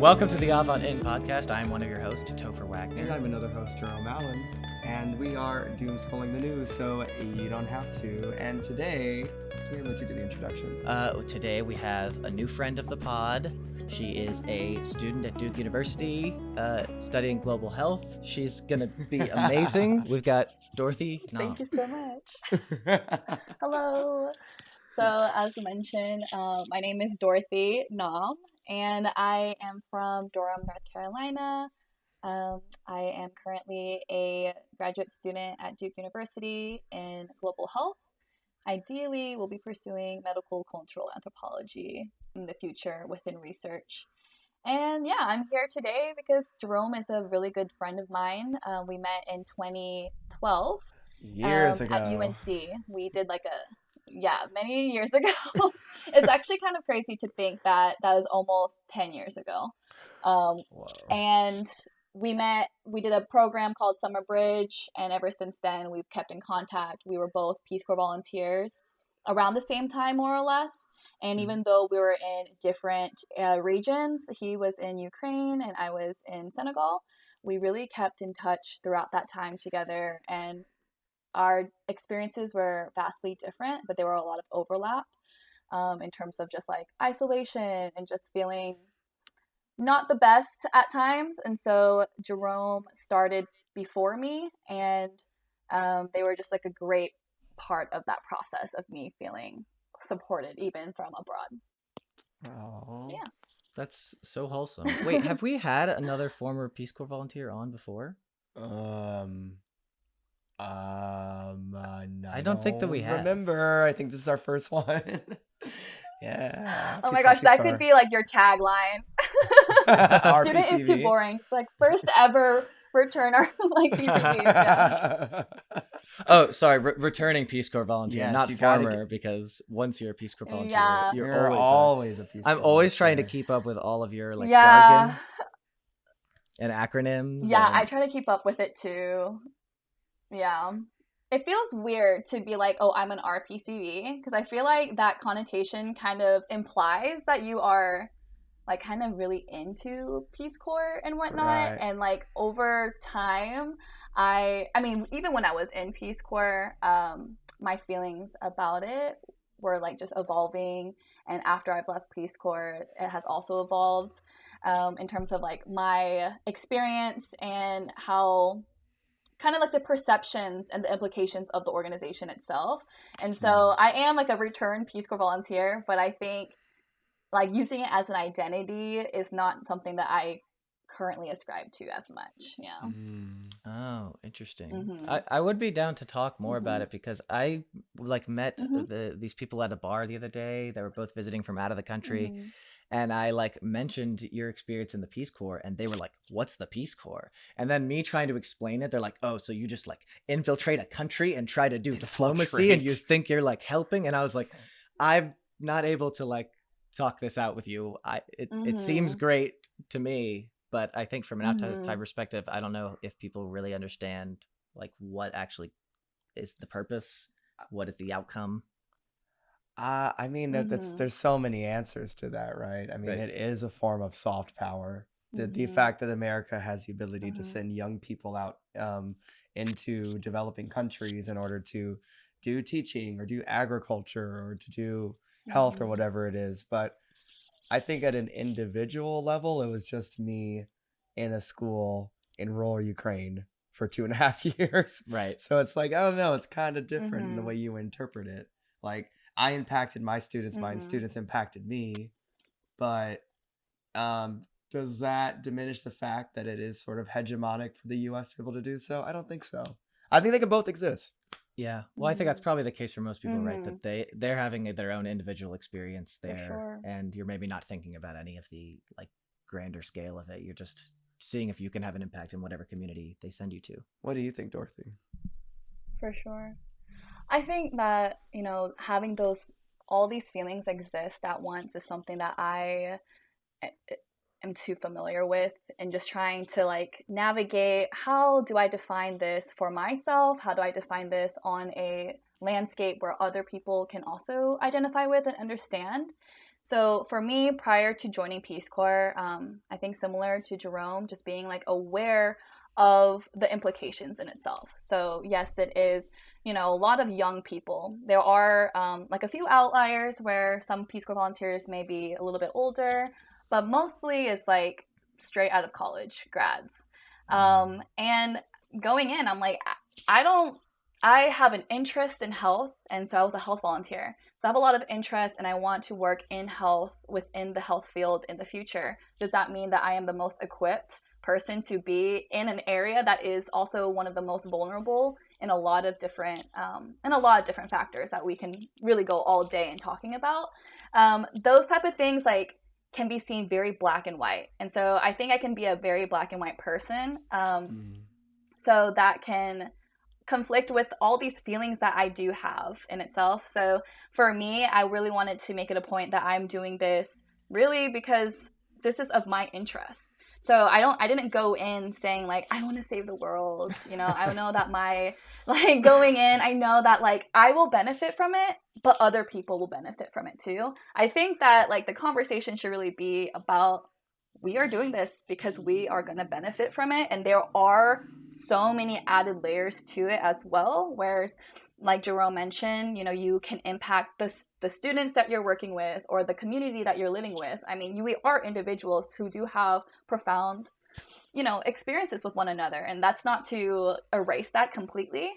Welcome to the Avant podcast. I'm one of your hosts, Topher Wagner. And I'm another host, Jerome. And we are doomscrolling the news, so you don't have to. And today, we're going to let you do the introduction. Today we have a new friend of the pod. She is a student at Duke University, studying global health. She's going to be amazing. We've got Dorothy Nam. Thank you so much. Hello. So, as mentioned, my name is Dorothy Nam, and I am from Durham, North Carolina. I am currently a graduate student at Duke University in global health. Ideally, we'll be pursuing medical cultural anthropology in the future within research. And yeah, I'm here today because Jerome is a really good friend of mine. We met in 2012 Years ago. At UNC. We did many years ago. It's actually kind of crazy to think that was almost 10 years ago. And we did a program called Summer Bridge, and ever since then we've kept in contact. We were both Peace Corps volunteers around the same time, more or less. And even though we were in different regions, he was in Ukraine and I was in Senegal, we really kept in touch throughout that time together. And our experiences were vastly different, but there were a lot of overlap in terms of just like isolation and just feeling not the best at times. And so Jerome started before me, and they were just like a great part of that process of me feeling supported even from abroad. Oh, yeah, That's so wholesome. Wait, have we had another former Peace Corps volunteer on before? No, I don't think that we have. Remember, I think this is our first one. Yeah. Oh my gosh, that could be like your tagline. Student is too boring. It's like first ever return our PCV. Yeah. Oh, sorry, returning Peace Corps volunteer, Yes, not you gotta former, because once you're a Peace Corps volunteer, Yeah. you're always a Peace Corps I'm always trying to volunteer. keep up with all of your jargon Yeah, and acronyms. I try to keep up with it too. Yeah. It feels weird to be like, oh, I'm an RPCV, because I feel like that connotation kind of implies that you are like kind of really into Peace Corps and whatnot. Right. And like over time, I mean, even when I was in Peace Corps, my feelings about it were like just evolving. And after I've left Peace Corps, it has also evolved in terms of like my experience and how kind of like the perceptions and the implications of the organization itself. And so I am like a returned Peace Corps volunteer, but I think like using it as an identity is not something that I currently ascribe to as much. Yeah. Oh, interesting. Mm-hmm. I would be down to talk more about Mhm. it, because I like met Mhm. these people at a bar the other day. They were both visiting from out of the country. Mhm. And I like mentioned your experience in the Peace Corps, and they were like, "What's the Peace Corps?" And then me trying to explain it, they're like, "Oh, so you just like infiltrate a country and try to do diplomacy, and you think you're like helping?" And I was like, "I'm not able to like talk this out with you. It seems great to me, but I think from an outside perspective, I don't know if people really understand like what actually is the purpose, what is the outcome." I mean, there's so many answers to that, right? I mean, Right. It is a form of soft power. The fact that America has the ability to send young people out into developing countries in order to do teaching or do agriculture or to do health or whatever it is. But I think at an individual level, it was just me in a school in rural Ukraine for 2.5 years. Right. So it's like, I don't know, it's kind of different in the way you interpret it. Like, I impacted my students, my students impacted me, but does that diminish the fact that it is sort of hegemonic for the U.S. to be able to do so? I don't think so. I think they can both exist. Yeah. Well, I think that's probably the case for most people, right? Mhm. That they're having their own individual experience For there, sure. and you're maybe not thinking about any of the like grander scale of it. You're just seeing if you can have an impact in whatever community they send you to. What do you think, Dorothy? For sure. I think that, having all these feelings exist at once is something that I am too familiar with, and just trying to like navigate, how do I define this for myself? How do I define this on a landscape where other people can also identify with and understand? So for me, prior to joining Peace Corps, I think similar to Jerome, just being like aware of the implications in itself. So yes, it is, a lot of young people. There are like a few outliers where some Peace Corps volunteers may be a little bit older, but mostly it's like straight out of college grads. And going in, I'm like, I have an interest in health, and so I was a health volunteer. So I have a lot of interest, and I want to work in health within the health field in the future. Does that mean that I am the most equipped person to be in an area that is also one of the most vulnerable in a lot of different factors that we can really go all day in talking about? Those type of things like can be seen very black and white, and so I think I can be a very black and white person. So that can conflict with all these feelings that I do have in itself. So for me, I really wanted to make it a point that I'm doing this really because this is of my interest. So I didn't go in saying like, I want to save the world. I know that going in, I know that like I will benefit from it, but other people will benefit from it too. I think that like the conversation should really be about, we are doing this because we are going to benefit from it. And there are so many added layers to it as well. Whereas, like Jerome mentioned, you can impact the students that you're working with or the community that you're living with. I mean, we are individuals who do have profound, experiences with one another. And that's not to erase that completely.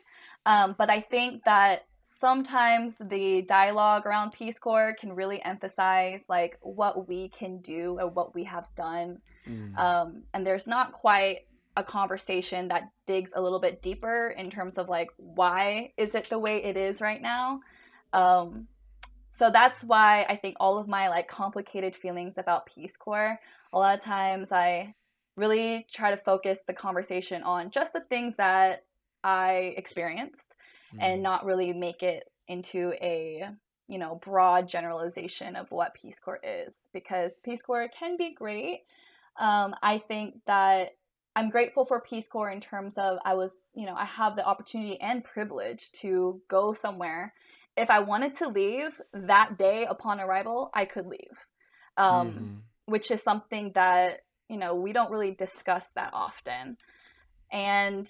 But I think that sometimes the dialogue around Peace Corps can really emphasize like what we can do or what we have done. And there's not quite a conversation that digs a little bit deeper in terms of like, why is it the way it is right now? So that's why I think all of my like complicated feelings about Peace Corps, a lot of times I really try to focus the conversation on just the things that I experienced and not really make it into a, broad generalization of what Peace Corps is, because Peace Corps can be great. I think that I'm grateful for Peace Corps in terms of I have the opportunity and privilege to go somewhere. If I wanted to leave that day upon arrival, I could leave, which is something that, we don't really discuss that often. And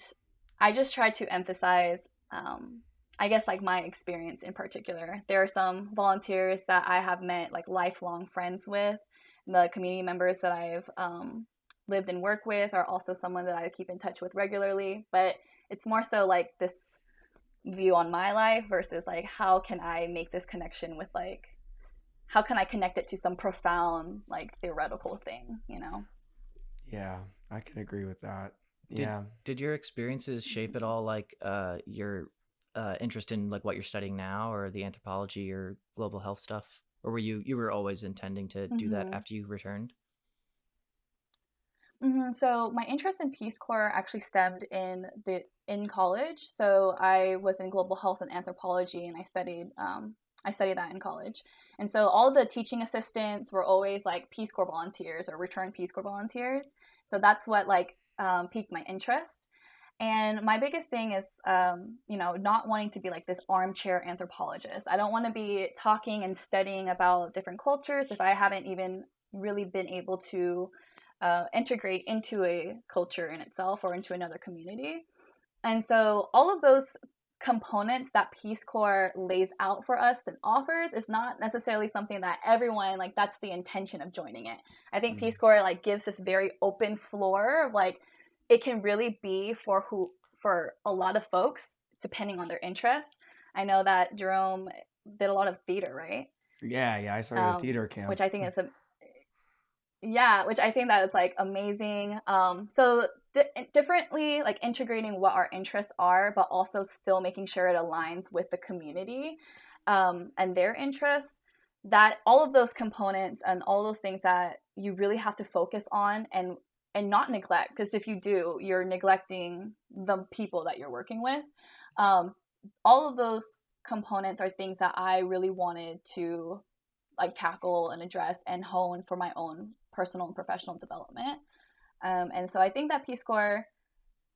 I just try to emphasize, I guess, like my experience in particular. There are some volunteers that I have met like lifelong friends with. The community members that I've lived and worked with are also someone that I keep in touch with regularly. But it's more so like this view on my life versus like, how can I make this connection with like, how can I connect it to some profound like theoretical thing, Yeah, I can agree with that. Did your experiences shape at all like your interest in like what you're studying now, or the anthropology or global health stuff, or were you were always intending to do that after you returned? So my interest in Peace Corps actually stemmed in college. So I was in global health and anthropology, and I studied that in college. And so all the teaching assistants were always like Peace Corps volunteers or returned Peace Corps volunteers. So that's what like piqued my interest. And my biggest thing is, not wanting to be like this armchair anthropologist. I don't want to be talking and studying about different cultures if I haven't even really been able to integrate into a culture in itself or into another community. And so all of those components that Peace Corps lays out for us and offers is not necessarily something that everyone, like, that's the intention of joining it. I think Peace Corps like gives this very open floor of like, it can really be for a lot of folks depending on their interests. I know that Jerome did a lot of theater, right? Yeah, I started a theater camp, which I think is which I think that is like amazing. So differently, like integrating what our interests are, but also still making sure it aligns with the community and their interests. That all of those components and all those things that you really have to focus on and not neglect, because if you do, you're neglecting the people that you're working with. All of those components are things that I really wanted to like tackle and address and hone for my own personal and professional development. And so I think that Peace Corps,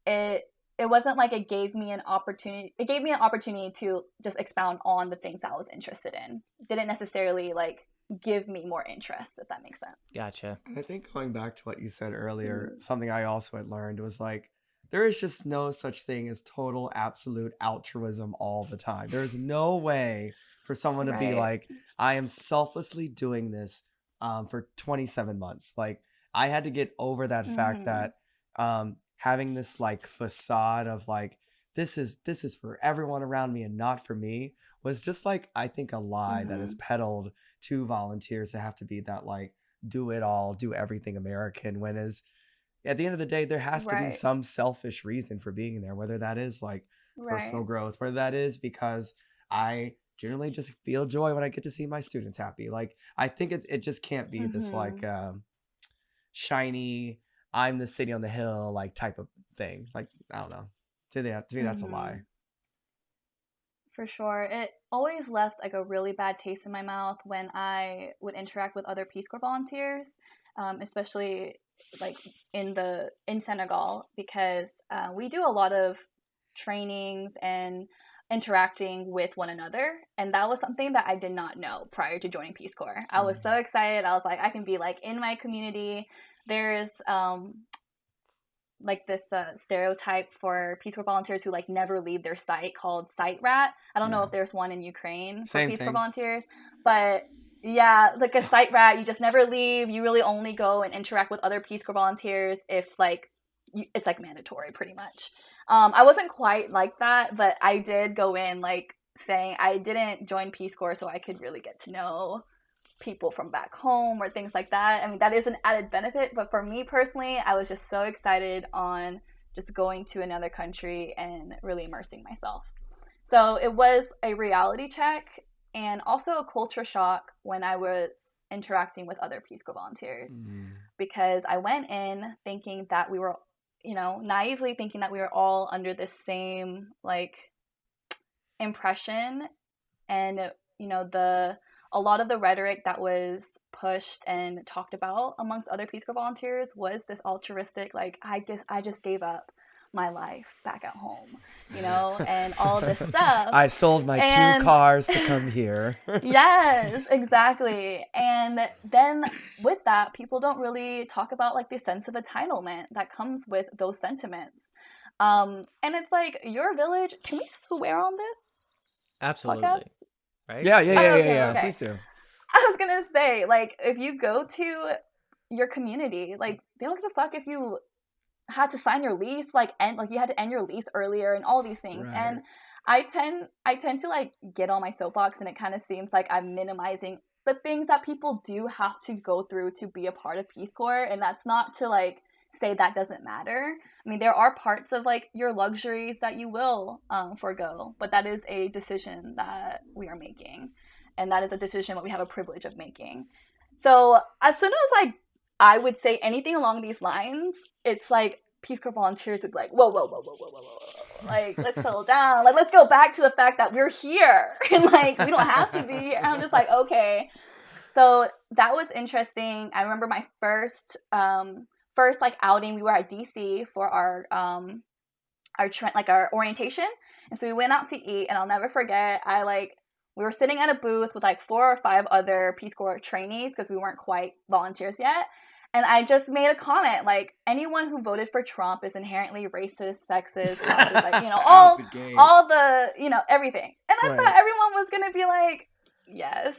it wasn't like it gave me an opportunity. It gave me an opportunity to just expound on the things that I was interested in. It didn't necessarily like give me more interest, if that makes sense. Gotcha. And I think going back to what you said earlier, something I also had learned was like, there is just no such thing as total absolute altruism all the time. There's no way for someone to be like, I am selflessly doing this for 27 months. Like, I had to get over that fact that having this like facade of like, this is for everyone around me and not for me, was just like, I think, a lie that is peddled to volunteers to have to be that like do it all, do everything American, when is at the end of the day there has to be some selfish reason for being there, whether that is like personal growth, whether that is because I generally just feel joy when I get to see my students happy. Like, I think it just can't be this like shiny, I'm the city on the hill like type of thing. Like, I don't know, to me that's a lie. For sure. It always left like a really bad taste in my mouth when I would interact with other Peace Corps volunteers, especially like in Senegal, because we do a lot of trainings and interacting with one another, and that was something that I did not know prior to joining Peace Corps. I was so excited. I was like, I can be like in my community. There's like this stereotype for Peace Corps volunteers who like never leave their site called site rat. I don't know if there's one in Ukraine for Peace Corps volunteers, but yeah, like a site rat, you just never leave. You really only go and interact with other Peace Corps volunteers if like it's like mandatory pretty much. I wasn't quite like that, but I did go in like saying I didn't join Peace Corps so I could really get to know people from back home or things like that. I mean, that is an added benefit, but for me personally, I was just so excited on just going to another country and really immersing myself. So it was a reality check and also a culture shock when I was interacting with other Peace Corps volunteers, because I went in thinking that we were, naively thinking that we were all under the same like impression, and a lot of the rhetoric that was pushed and talked about amongst other Peace Corps volunteers was this altruistic, like, I just gave up my life back at home, and all this stuff. I sold my 2 cars to come here. Yes, exactly. And then with that, people don't really talk about like the sense of entitlement that comes with those sentiments. And it's like, your village, can we swear on this? Absolutely. Podcast? Right? Yeah. Okay. Please do. I was gonna say, like, if you go to your community, like, they don't give a fuck if you had to sign your lease, you had to end your lease earlier and all these things. Right. And I tend to like get on my soapbox, and it kind of seems like I'm minimizing the things that people do have to go through to be a part of Peace Corps, and that's not to like say that doesn't matter. I mean, there are parts of like your luxuries that you will forego, but that is a decision that we are making, and that is a decision that we have a privilege of making. So as soon as like I would say anything along these lines, it's like Peace Corps volunteers would be like, whoa, like, let's settle down, like, let's go back to the fact that we're here and like we don't have to be here. And I'm just like, okay. So that was interesting. I remember my first like outing. We were at DC for our orientation, and so we went out to eat. And I'll never forget, we were sitting at a booth with like 4 or 5 other Peace Corps trainees because we weren't quite volunteers yet. And I just made a comment like, anyone who voted for Trump is inherently racist, sexist, like, all the everything. And I thought everyone was gonna be like, yes.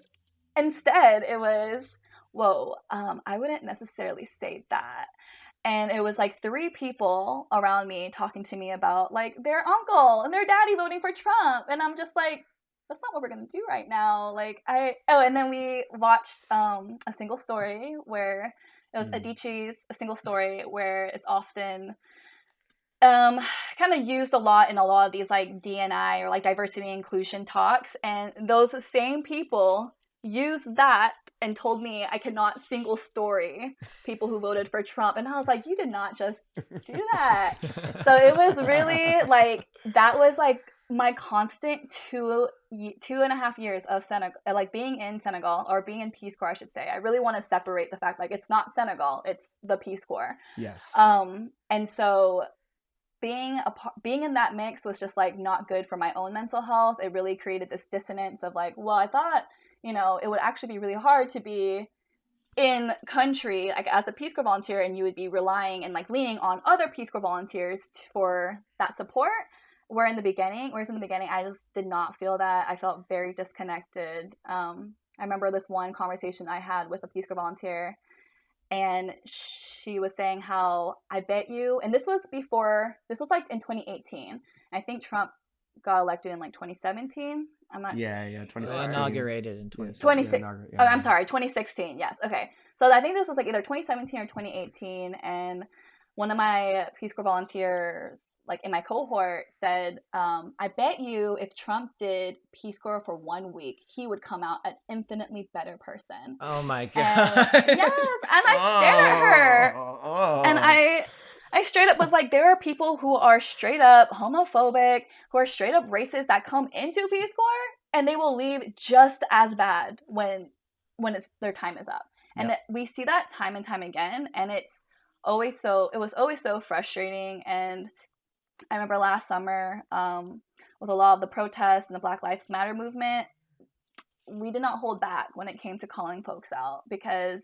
Instead, it was, whoa, I wouldn't necessarily say that. And it was like 3 people around me talking to me about like their uncle and their daddy voting for Trump. And I'm just like, that's not what we're going to do right now. And then we watched a single story where it was Adichie's A Single Story, where it's often kind of used a lot in a lot of these like D&I or like diversity and inclusion talks. And those same people used that and told me I cannot single story people who voted for Trump. And I was like, you did not just do that. So it was really like, that was like my constant 2.5 years of Senegal, like being in Senegal, or being in Peace Corps, I should say. I really want to separate the fact, like, it's not Senegal, it's the Peace Corps. Yes. And so being in that mix was just like not good for my own mental health. It really created this dissonance of like, well, I thought, it would actually be really hard to be in country like as a Peace Corps volunteer, and you would be relying and like leaning on other Peace Corps volunteers for that support. Whereas in the beginning, I just did not feel that. I felt very disconnected. I remember this one conversation I had with a Peace Corps volunteer, and she was saying how, I bet you, and this was like in 2018. I think Trump got elected in like 2017. I'm not. Yeah, 2016. Inaugurated in 2016. 26. Oh, I'm sorry, 2016. Yes. Okay. So I think this was like either 2017 or 2018, and one of my Peace Corps volunteers, like in my cohort, said, I bet you if Trump did Peace Corps for 1 week, he would come out an infinitely better person. Oh my God. Yes, and I stared at her. And I straight up was like, there are people who are straight up homophobic, who are straight up racist that come into Peace Corps, and they will leave just as bad when their time is up. And we see that time and time again, and it was always so frustrating. And I remember last summer, with a lot of the protests and the Black Lives Matter movement, we did not hold back when it came to calling folks out, because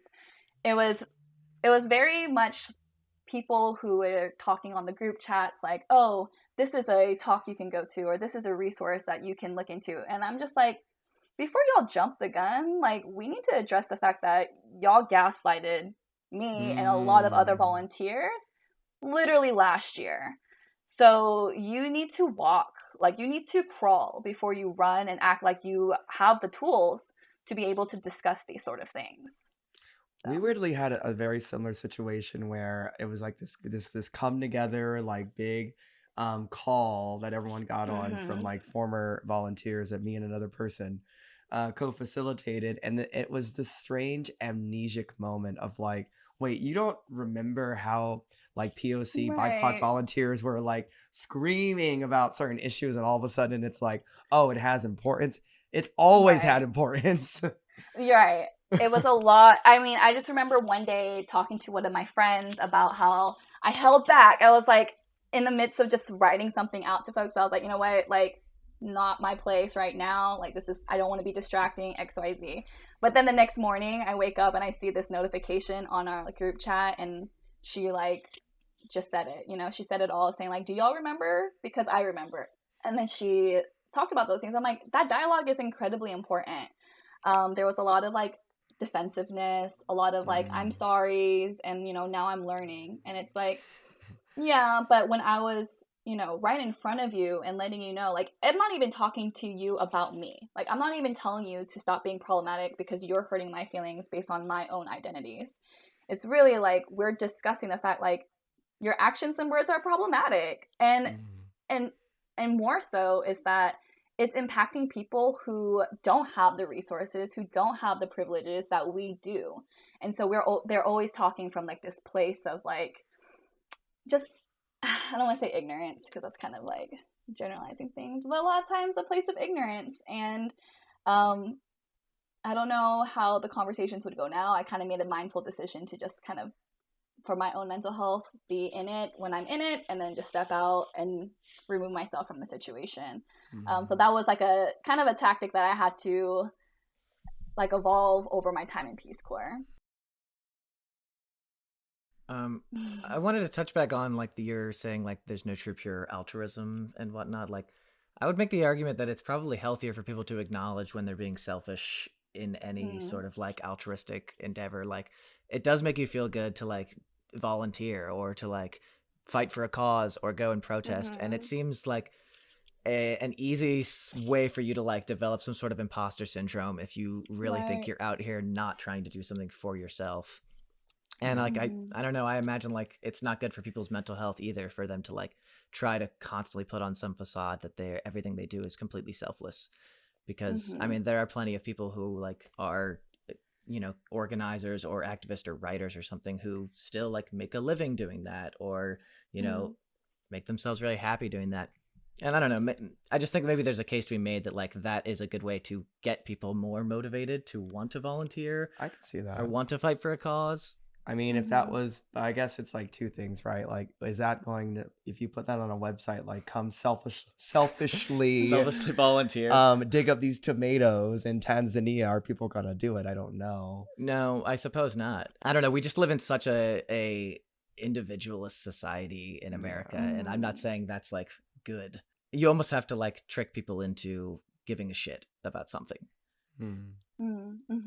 it was very much people who were talking on the group chats like, oh, this is a talk you can go to, or this is a resource that you can look into. And I'm just like, before y'all jump the gun, like, we need to address the fact that y'all gaslighted me and a lot of other volunteers literally last year. So you need to walk, like, you need to crawl before you run, and act like you have the tools to be able to discuss these sort of things. So. We weirdly had a very similar situation where it was like this come together, like, big call that everyone got on from like former volunteers that me and another person co-facilitated, and it was this strange amnesic moment of like, wait, you don't remember how like POC BIPOC volunteers were like screaming about certain issues, and all of a sudden it's like, oh, it has importance. It always had importance. You're right. It was a lot. I mean, I just remember one day talking to one of my friends about how I held back. I was like in the midst of just writing something out to folks, but I was like, you know what, like, not my place right now. Like, I don't want to be distracting, XYZ. But then the next morning I wake up and I see this notification on our like, group chat, and she like just said it, she said it all, saying like, do y'all remember? Because I remember. And then she talked about those things. I'm like, that dialogue is incredibly important. There was a lot of like defensiveness, a lot of like, I'm sorry's, and now I'm learning. And it's like, yeah, but when I was right in front of you and letting you know, like, I'm not even talking to you about me. Like, I'm not even telling you to stop being problematic because you're hurting my feelings based on my own identities. It's really like, we're discussing the fact, like, your actions and words are problematic. And more so is that it's impacting people who don't have the resources, who don't have the privileges that we do. And so they're always talking from like this place of like, just, I don't want to say ignorance, because that's kind of like generalizing things, but a lot of times a place of ignorance. And I don't know how the conversations would go now. I kind of made a mindful decision to just kind of, for my own mental health, be in it when I'm in it, and then just step out and remove myself from the situation. So that was like a kind of a tactic that I had to like evolve over my time in Peace Corps. I wanted to touch back on like you're saying like there's no true pure altruism and whatnot. Like, I would make the argument that it's probably healthier for people to acknowledge when they're being selfish in any sort of like altruistic endeavor. Like, it does make you feel good to like volunteer or to like fight for a cause or go and protest. And it seems like an easy way for you to like develop some sort of imposter syndrome if you really think you're out here not trying to do something for yourself. And like, I don't know, I imagine like it's not good for people's mental health either for them to like try to constantly put on some facade that everything they do is completely selfless. Because I mean, there are plenty of people who like are, organizers or activists or writers or something who still like make a living doing that, or, make themselves really happy doing that. And I don't know, I just think maybe there's a case to be made that like that is a good way to get people more motivated to want to volunteer. I can see that. Or want to fight for a cause. I mean, if that was, I guess it's like two things, right? Like, is that going to, if you put that on a website, like, come selfishly volunteer. dig up these tomatoes in Tanzania, are people gonna do it? I don't know. No, I suppose not. I don't know. We just live in such a individualist society in America, and I'm not saying that's like good. You almost have to like trick people into giving a shit about something.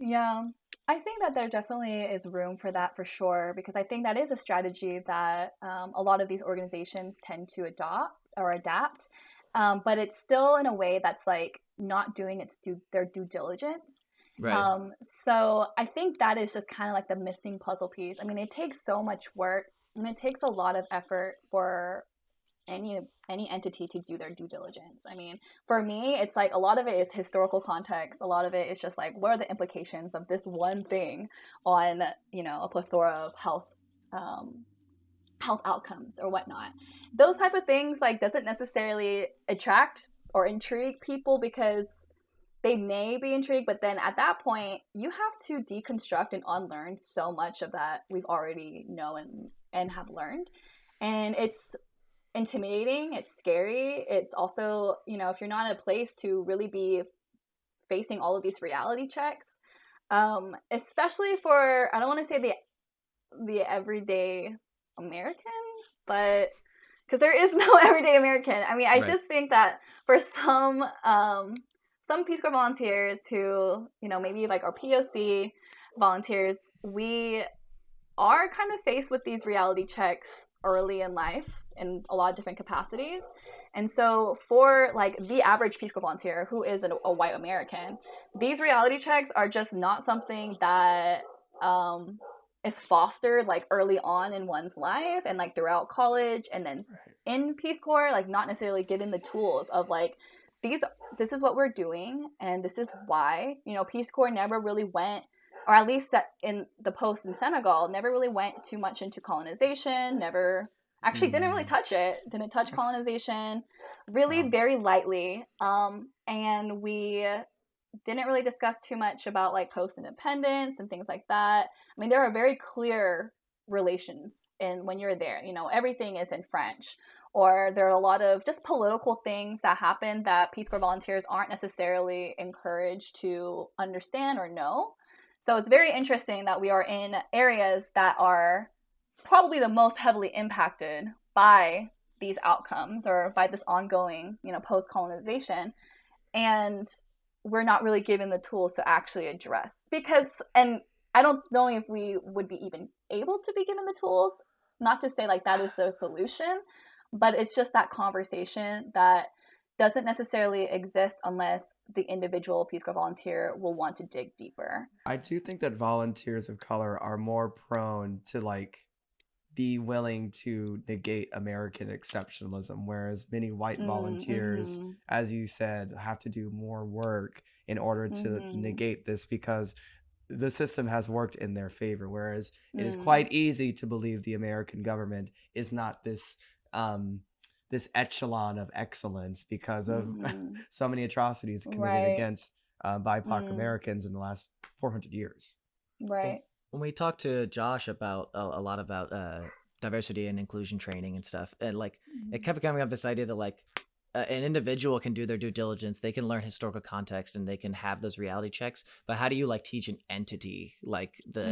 Yeah, I think that there definitely is room for that for sure, because I think that is a strategy that a lot of these organizations tend to adopt or adapt, but it's still in a way that's like not doing their due diligence. Right. So I think that is just kind of like the missing puzzle piece. I mean, it takes so much work and it takes a lot of effort for any entity to do their due diligence. I mean, for me, it's like a lot of it is historical context. A lot of it is just like, what are the implications of this one thing on, you know, a plethora of health outcomes or whatnot. Those type of things like doesn't necessarily attract or intrigue people, because they may be intrigued, but then at that point you have to deconstruct and unlearn so much of that we've already known and have learned. And it's intimidating, it's scary. It's also, you know, if you're not in a place to really be facing all of these reality checks, especially for, I don't want to say the everyday American, but because there is no everyday American. I mean, I just think that for some Peace Corps volunteers who, you know, maybe like our POC volunteers, we are kind of faced with these reality checks early in life in a lot of different capacities. And so for like the average Peace Corps volunteer who is a white American, these reality checks are just not something that is fostered like early on in one's life and like throughout college, and then in Peace Corps, like not necessarily given the tools of like, this is what we're doing and this is why. You know, Peace Corps never really went, or at least in the post in Senegal, never really went too much into colonization, never actually didn't really touch it, didn't touch colonization, really very lightly. And we didn't really discuss too much about like post-independence and things like that. I mean, there are very clear relations in when you're there, you know, everything is in French, or there are a lot of just political things that happen that Peace Corps volunteers aren't necessarily encouraged to understand or know. So it's very interesting that we are in areas that are probably the most heavily impacted by these outcomes or by this ongoing, you know, post-colonization. And we're not really given the tools to actually address, because, and I don't know if we would be even able to be given the tools, not to say like that is the solution, but it's just that conversation that doesn't necessarily exist unless the individual Peace Corps volunteer will want to dig deeper. I do think that volunteers of color are more prone to like be willing to negate American exceptionalism, whereas many white volunteers, as you said, have to do more work in order to negate this, because the system has worked in their favor, whereas it is quite easy to believe the American government is not this this echelon of excellence because of so many atrocities committed against BIPOC Americans in the last 400 years. Right. When we talked to Josh about a lot about diversity and inclusion training and stuff, and like it kept coming up this idea that like an individual can do their due diligence, they can learn historical context, and they can have those reality checks. But how do you like teach an entity like the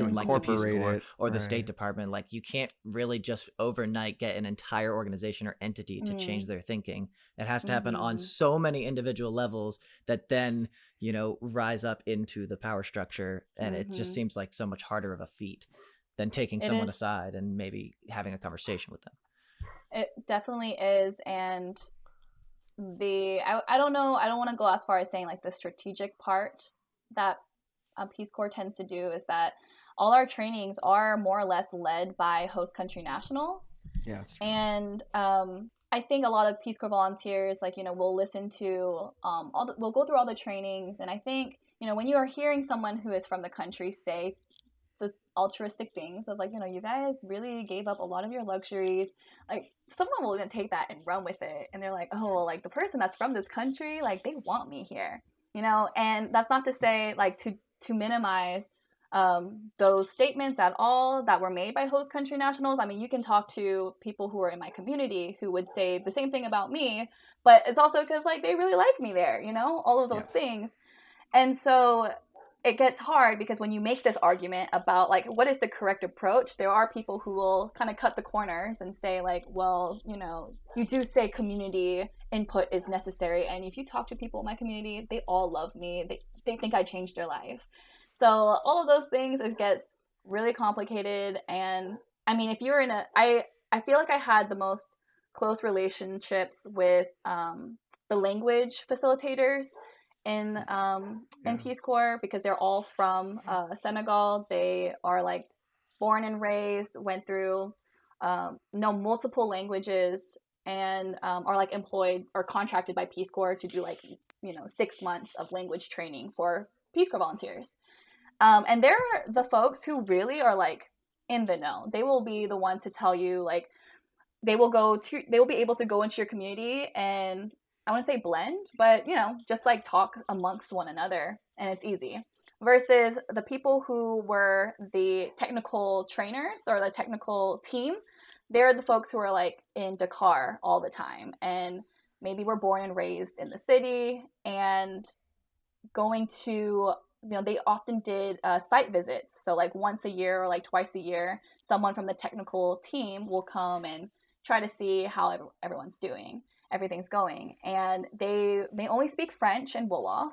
Peace Corps or the State Department? Like you can't really just overnight get an entire organization or entity to change their thinking. It has to happen on so many individual levels that then, you know, rise up into the power structure. And it just seems like so much harder of a feat than taking someone aside and maybe having a conversation with them. It definitely is. And I don't know, I don't want to go as far as saying like the strategic part that Peace Corps tends to do is that all our trainings are more or less led by host country nationals. Yeah, that's true. And I think a lot of Peace Corps volunteers, like, you know, will listen to we'll go through all the trainings, and I think, you know, when you are hearing someone who is from the country say the altruistic things of like, you know, you guys really gave up a lot of your luxuries, like someone will even take that and run with it, and they're like, oh, well, like the person that's from this country, like they want me here, you know. And that's not to say like to minimize those statements at all that were made by host country nationals. I mean, you can talk to people who are in my community who would say the same thing about me, but it's also because like they really like me there, you know, all of those things. And so it gets hard because when you make this argument about like what is the correct approach, there are people who will kind of cut the corners and say like, well, you know, you do say community input is necessary, and if you talk to people in my community, they all love me, they think I changed their life. So all of those things, it gets really complicated. And I mean, if you're in I feel like I had the most close relationships with the language facilitators in Peace Corps, because they're all from Senegal. They are like born and raised, went through know multiple languages, and are like employed or contracted by Peace Corps to do like, you know, 6 months of language training for Peace Corps volunteers. And they're the folks who really are like in the know. They will be the one to tell you, like, they will be able to go into your community and, I wouldn't say blend, but, you know, just like talk amongst one another, and it's easy. Versus the people who were the technical trainers or the technical team, they're the folks who are like in Dakar all the time, and maybe were born and raised in the city, and going to, you know, they often did site visits. So like once a year or like twice a year, someone from the technical team will come and try to see how everything's going. And they may only speak French and Wolof.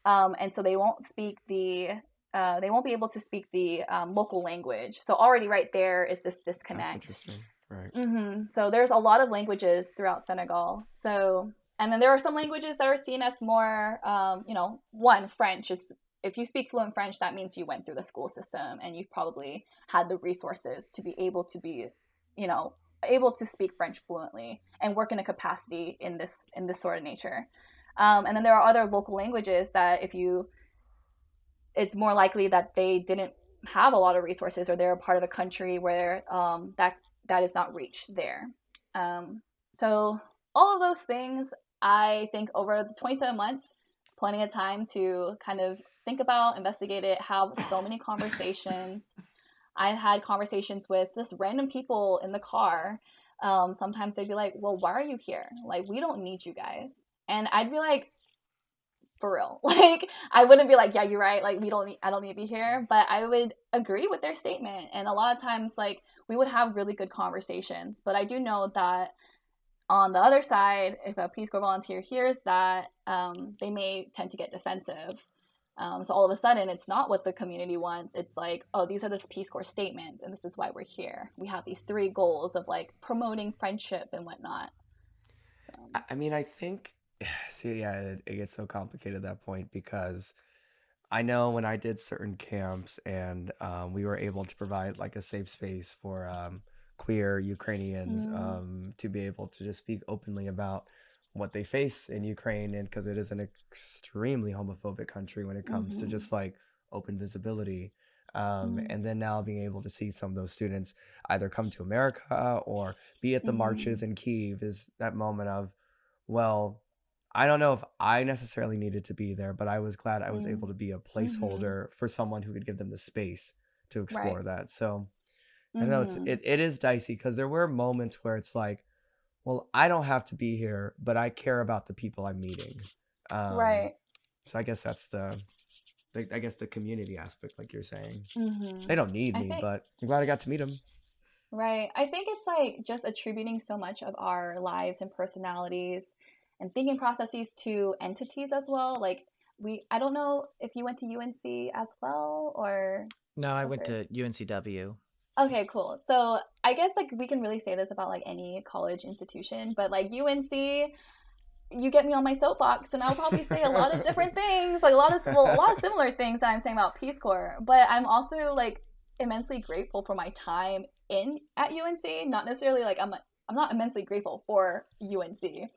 And so they won't be able to speak the local language. So already right there is this disconnect. That's interesting. Right. Mm-hmm. So there's a lot of languages throughout Senegal. So, and then there are some languages that are seen as more, you know, French is, if you speak fluent French, that means you went through the school system and you've probably had the resources to be, you know, able to speak French fluently and work in a capacity in this sort of nature. And then there are other local languages that it's more likely that they didn't have a lot of resources, or they're a part of the country where that is not reached there. So all of those things, I think over the 27 months, it's plenty of time to kind of think about, investigate it, have so many conversations. I had conversations with just random people in the car. Sometimes they'd be like, well, why are you here? Like, we don't need you guys. And I'd be like, for real. Like, I wouldn't be like, yeah, you're right. Like, I don't need to be here. But I would agree with their statement. And a lot of times, like, we would have really good conversations. But I do know that on the other side, if a Peace Corps volunteer hears that, they may tend to get defensive. So all of a sudden, it's not what the community wants. It's like, oh, these are the Peace Corps statements, and this is why we're here. We have these 3 goals of like promoting friendship and whatnot. So. I mean, I think, see, yeah, it gets so complicated at that point, because I know when I did certain camps and we were able to provide like a safe space for queer Ukrainians to be able to just speak openly about what they face in Ukraine, and because it is an extremely homophobic country when it comes to just like open visibility. And then now being able to see some of those students either come to America or be at the marches in Kyiv is that moment of, well, I don't know if I necessarily needed to be there, but I was glad I was able to be a placeholder for someone who could give them the space to explore that. So I know it is dicey, because there were moments where it's like, well, I don't have to be here, but I care about the people I'm meeting. Right. So I guess that's the community aspect, like you're saying. They don't need me, but I'm glad I got to meet them. Right. I think it's like just attributing so much of our lives and personalities and thinking processes to entities as well. Like I don't know if you went to UNC as well, or. No, I went to UNCW. Okay, cool. So I guess like we can really say this about like any college institution, but like UNC, you get me on my soapbox and I'll probably say a lot of different things, like a lot of similar things that I'm saying about Peace Corps. But I'm also like immensely grateful for my time at UNC. Not necessarily like I'm not immensely grateful for UNC,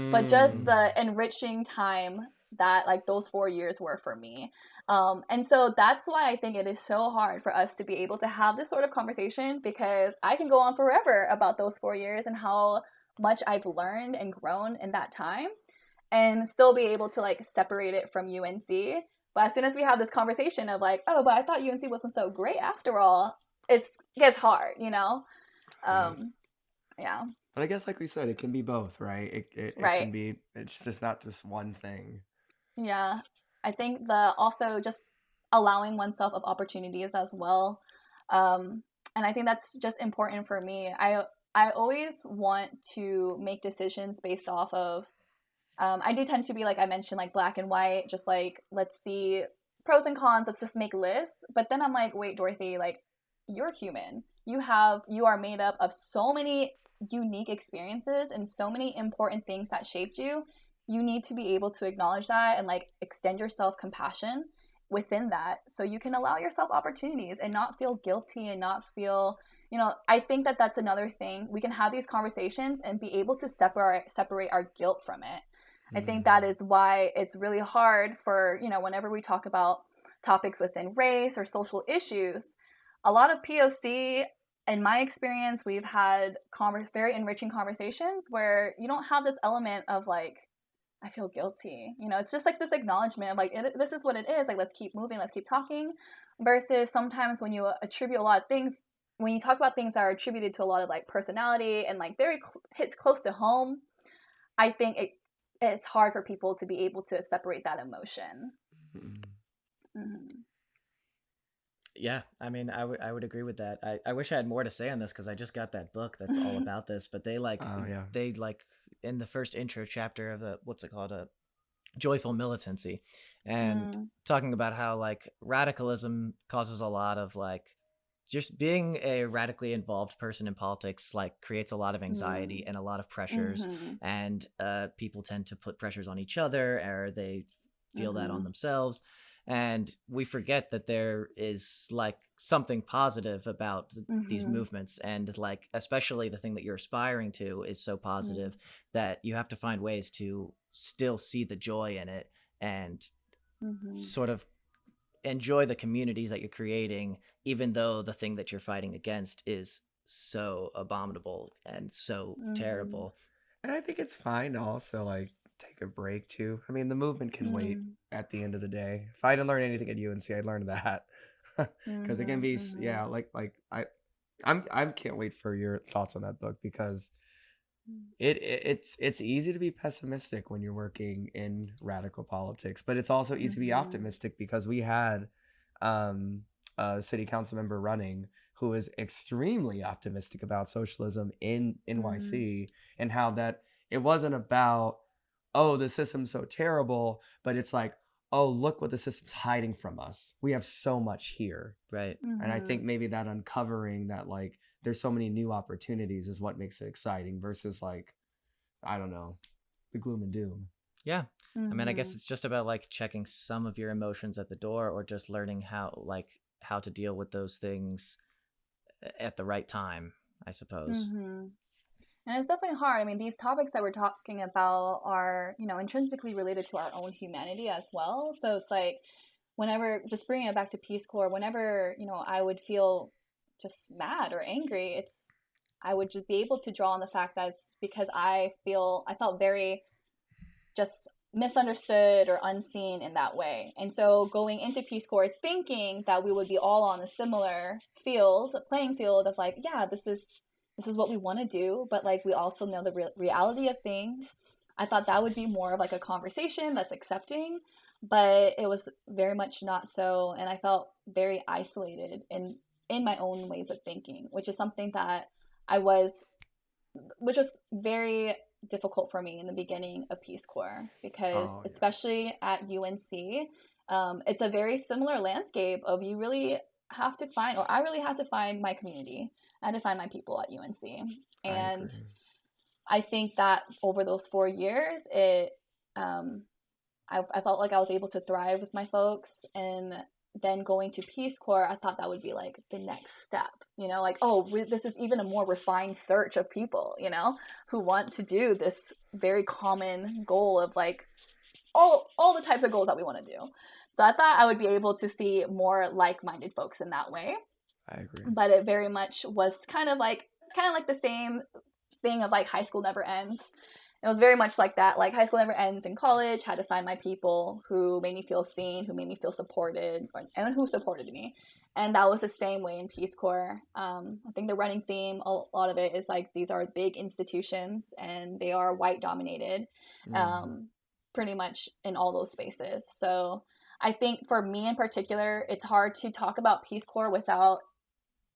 but just the enriching time that like those 4 years were for me. And so that's why I think it is so hard for us to be able to have this sort of conversation, because I can go on forever about those 4 years and how much I've learned and grown in that time, and still be able to like separate it from UNC. But as soon as we have this conversation of like, oh, but I thought UNC wasn't so great after all, it gets hard, you know? Yeah. But I guess, like we said, it can be both, right? It Right. can be, it's just not just one thing. Yeah. I think also just allowing oneself of opportunities as well. And I think that's just important for me. I always want to make decisions based off of, I do tend to be, like I mentioned, like black and white, just like, let's see pros and cons, let's just make lists. But then I'm like, wait, Dorothy, like, you're human. You are made up of so many unique experiences and so many important things that shaped you. You need to be able to acknowledge that and like extend yourself compassion within that, so you can allow yourself opportunities and not feel guilty and not feel, you know, I think that that's another thing. We can have these conversations and be able to separate our guilt from it. I think that is why it's really hard for, you know, whenever we talk about topics within race or social issues, a lot of POC, in my experience, we've had very enriching conversations where you don't have this element of like, I feel guilty. You know, it's just like this acknowledgement of like, this is what it is. Like, let's keep moving. Let's keep talking. Versus sometimes when you attribute a lot of things, when you talk about things that are attributed to a lot of like personality and like very hits close to home, I think it's hard for people to be able to separate that emotion. Yeah, I mean, I would agree with that. I wish I had more to say on this because I just got that book that's all about this. But they like in the first intro chapter of what's it called, a joyful militancy, and talking about how like radicalism causes a lot of like, just being a radically involved person in politics like creates a lot of anxiety and a lot of pressures, and people tend to put pressures on each other, or they feel that on themselves. And we forget that there is like something positive about these movements, and like especially the thing that you're aspiring to is so positive that you have to find ways to still see the joy in it and sort of enjoy the communities that you're creating, even though the thing that you're fighting against is so abominable and so terrible. And I think it's fine to also like take a break too. I mean, the movement can wait at the end of the day. If I didn't learn anything at UNC, I'd learn that. Because it can be, I can't wait for your thoughts on that book, because it's easy to be pessimistic when you're working in radical politics, but it's also easy to be optimistic, because we had a city council member running who is extremely optimistic about socialism in NYC, and how that it wasn't about, oh, the system's so terrible, but it's like, oh, look what the system's hiding from us. We have so much here. Right. And I think maybe that uncovering that, like, there's so many new opportunities is what makes it exciting, versus like, I don't know, the gloom and doom. Yeah. I mean, I guess it's just about like checking some of your emotions at the door, or just learning how to deal with those things at the right time, I suppose. And it's definitely hard. I mean, these topics that we're talking about are, you know, intrinsically related to our own humanity as well. So it's like, whenever, just bringing it back to Peace Corps, whenever, you know, I would feel just mad or angry, I would just be able to draw on the fact that it's because I felt very just misunderstood or unseen in that way. And so going into Peace Corps thinking that we would be all on a similar playing field of like, yeah, this is what we want to do, but like we also know the reality of things. I thought that would be more of like a conversation that's accepting, but it was very much not so, and I felt very isolated in my own ways of thinking, which is something that which was very difficult for me in the beginning of Peace Corps, because especially at UNC, it's a very similar landscape of you really have to find, or I really had to find my community. I had to find my people at UNC. And I think that over those 4 years, I felt like I was able to thrive with my folks. And then going to Peace Corps, I thought that would be like the next step, you know, like, oh, this is even a more refined search of people, you know, who want to do this very common goal of like all the types of goals that we want to do. So I thought I would be able to see more like-minded folks in that way. I agree. But it very much was kind of like the same thing of like high school never ends. it was very much like that. Like high school never ends in college. Had to find my people who made me feel seen, who made me feel supported, and who supported me. And that was the same way in Peace Corps. I think the running theme, a lot of it is like these are big institutions and they are white dominated, pretty much in all those spaces. So I think for me in particular, it's hard to talk about Peace Corps without,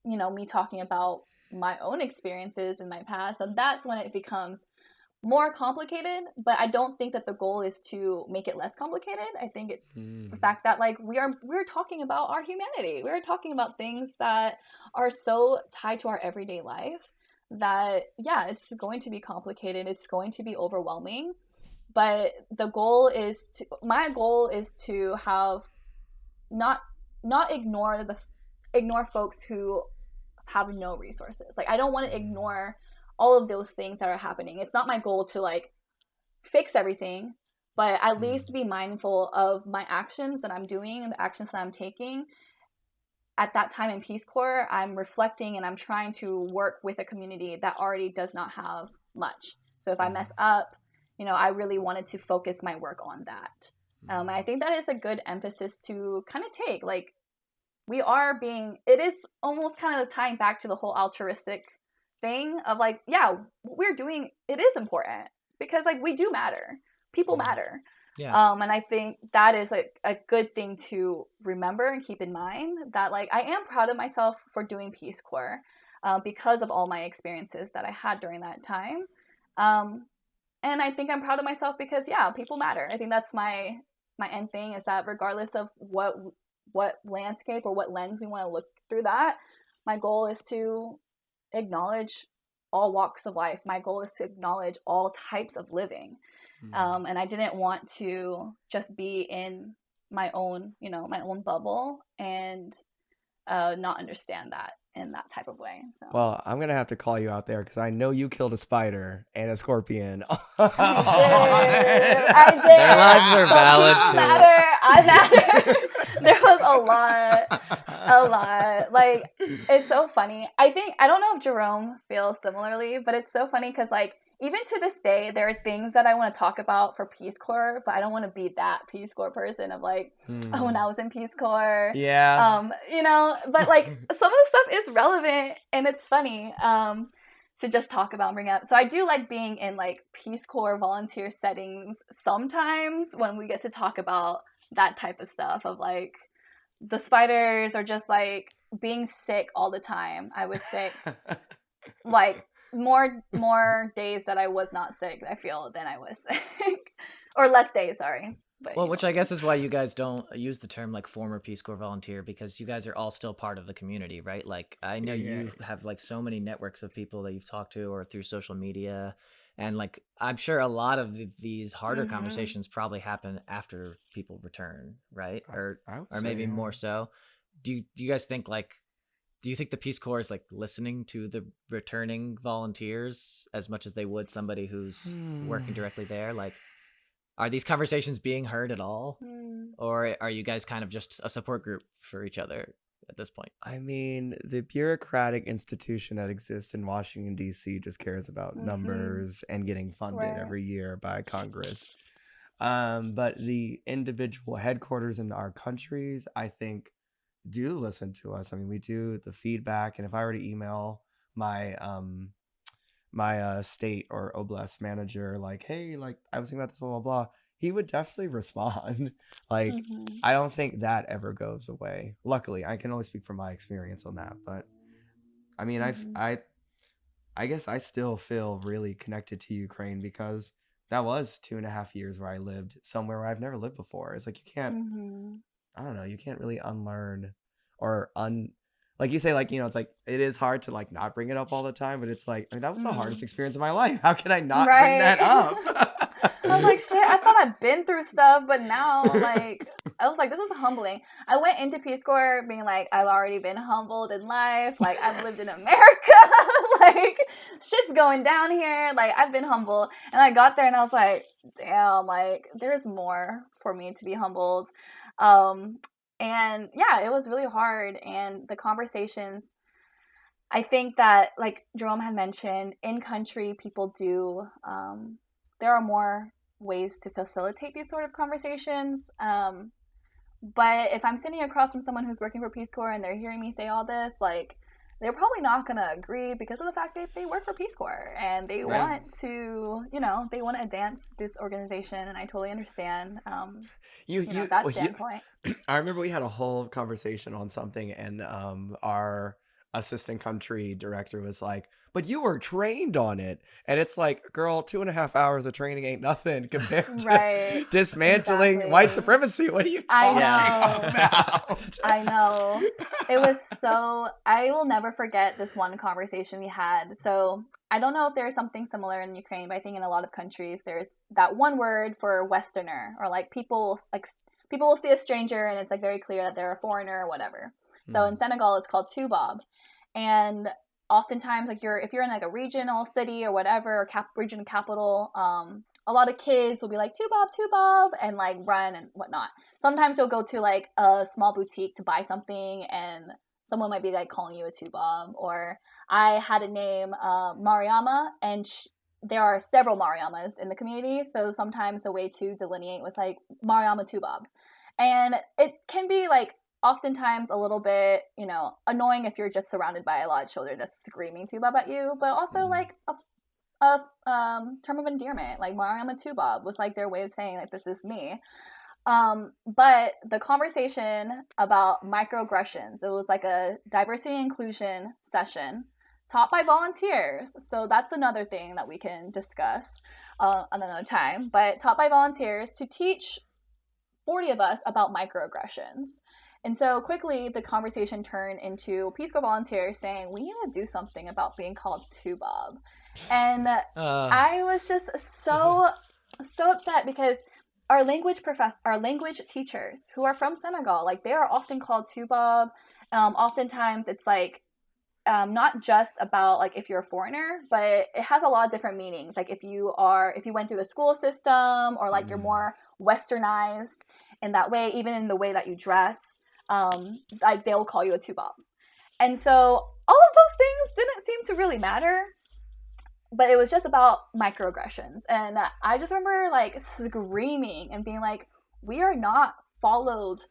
me talking about my own experiences in my past. And that's when it becomes more complicated, but I don't think that the goal is to make it less complicated. I think it's the fact that like we're talking about our humanity. We're talking about things that are so tied to our everyday life that it's going to be complicated. It's going to be overwhelming. But my goal is to have not ignore folks who have no resources. Like I don't want to ignore all of those things that are happening. It's not my goal to like fix everything, but at least be mindful of my actions that I'm doing and the actions that I'm taking. At that time in Peace Corps, I'm reflecting and I'm trying to work with a community that already does not have much. So if I mess up, I really wanted to focus my work on that. I think that is a good emphasis to kind of take. Like it is almost kind of tying back to the whole altruistic thing of like, what we're doing, it is important because like we do matter. People matter. Yeah. And I think that is like a good thing to remember and keep in mind that like I am proud of myself for doing Peace Corps because of all my experiences that I had during that time. And I think I'm proud of myself because people matter. I think that's my end thing is that regardless of what landscape or what lens we want to look through that, my goal is to acknowledge all walks of life. My goal is to acknowledge all types of living. And I didn't want to just be in my own bubble and not understand that in that type of way. So. Well, I'm going to have to call you out there because I know you killed a spider and a scorpion. I did. Their lives are valid too. I matter. There was a lot. Like, it's so funny. I don't know if Jerome feels similarly, but it's so funny because, like, even to this day, there are things that I want to talk about for Peace Corps, but I don't want to be that Peace Corps person of like, oh, when I was in Peace Corps. Yeah. But like some of the stuff is relevant and it's funny to just talk about and bring up. So I do like being in like Peace Corps volunteer settings sometimes when we get to talk about that type of stuff of like the spiders or just like being sick all the time. I was sick like more days that I was not sick, I feel, than I was sick. Or less days, sorry. But, well, which I guess is why you guys don't use the term like former Peace Corps volunteer, because you guys are all still part of the community, right? Like I know you have like so many networks of people that you've talked to or through social media. And like, I'm sure a lot of these harder conversations probably happen after people return, right? Or maybe more so. Do you guys think like, do you think the Peace Corps is like listening to the returning volunteers as much as they would somebody who's working directly there? Like, are these conversations being heard at all? Or are you guys kind of just a support group for each other at this point? I mean, the bureaucratic institution that exists in Washington, D.C. just cares about numbers and getting funded every year by Congress. But the individual headquarters in our countries, I think, do listen to us. I mean, we do the feedback, and if I were to email my my state or oblast manager like, hey, like I was thinking about this, blah blah blah, he would definitely respond. Like I don't think that ever goes away. Luckily, I can only speak from my experience on that, but I mean, I guess I still feel really connected to Ukraine because that was 2.5 years where I lived somewhere where I've never lived before. It's like you can't I don't know, you can't really unlearn or like you say, like, you know, it's like it is hard to like not bring it up all the time, but it's like, I mean, that was the hardest experience of my life. How can I not bring that up? I was like, shit, I thought I'd been through stuff, but now like I was like, this is humbling. I went into Peace Corps being like, I've already been humbled in life, like I've lived in America, like shit's going down here, like I've been humbled. And I got there and I was like, damn, like there's more for me to be humbled. And yeah, it was really hard. And the conversations, I think that like Jerome had mentioned, in country, people do there are more ways to facilitate these sort of conversations. But if I'm sitting across from someone who's working for Peace Corps and they're hearing me say all this, like, they're probably not going to agree because of the fact that they work for Peace Corps and they want to, they want to advance this organization. And I totally understand that standpoint. I remember we had a whole conversation on something, and our assistant country director was like, but you were trained on it. And it's like, girl, 2.5 hours of training ain't nothing compared to dismantling white supremacy. What are you talking about? I know. It was I will never forget this one conversation we had. So I don't know if there's something similar in Ukraine, but I think in a lot of countries, there's that one word for Westerner, or like people will see a stranger and it's like very clear that they're a foreigner or whatever. So in Senegal, it's called tubob. And oftentimes, like if you're in like a regional city or whatever, or regional capital, a lot of kids will be like tubob, and like run and whatnot. Sometimes you'll go to like a small boutique to buy something, and someone might be like calling you a tubob. Or I had a name, Mariama, and there are several Mariamas in the community, so sometimes the way to delineate was like Mariama tubob, and it can be like oftentimes a little bit, annoying if you're just surrounded by a lot of children just screaming tubob at you, but also like a term of endearment, like Mariama tubob was like their way of saying like, this is me. But the conversation about microaggressions, it was like a diversity and inclusion session taught by volunteers. So that's another thing that we can discuss another time, but taught by volunteers to teach 40 of us about microaggressions. And so quickly, the conversation turned into Peace Corps volunteers saying, we need to do something about being called tubob. And I was just so upset because our language teachers who are from Senegal, like they are often called tubob. Oftentimes it's like, not just about like if you're a foreigner, but it has a lot of different meanings. Like if you went through the school system, or like you're more westernized in that way, even in the way that you dress. Like they'll call you a tubob. And so all of those things didn't seem to really matter, but it was just about microaggressions. And I just remember like screaming and being like, we are not followed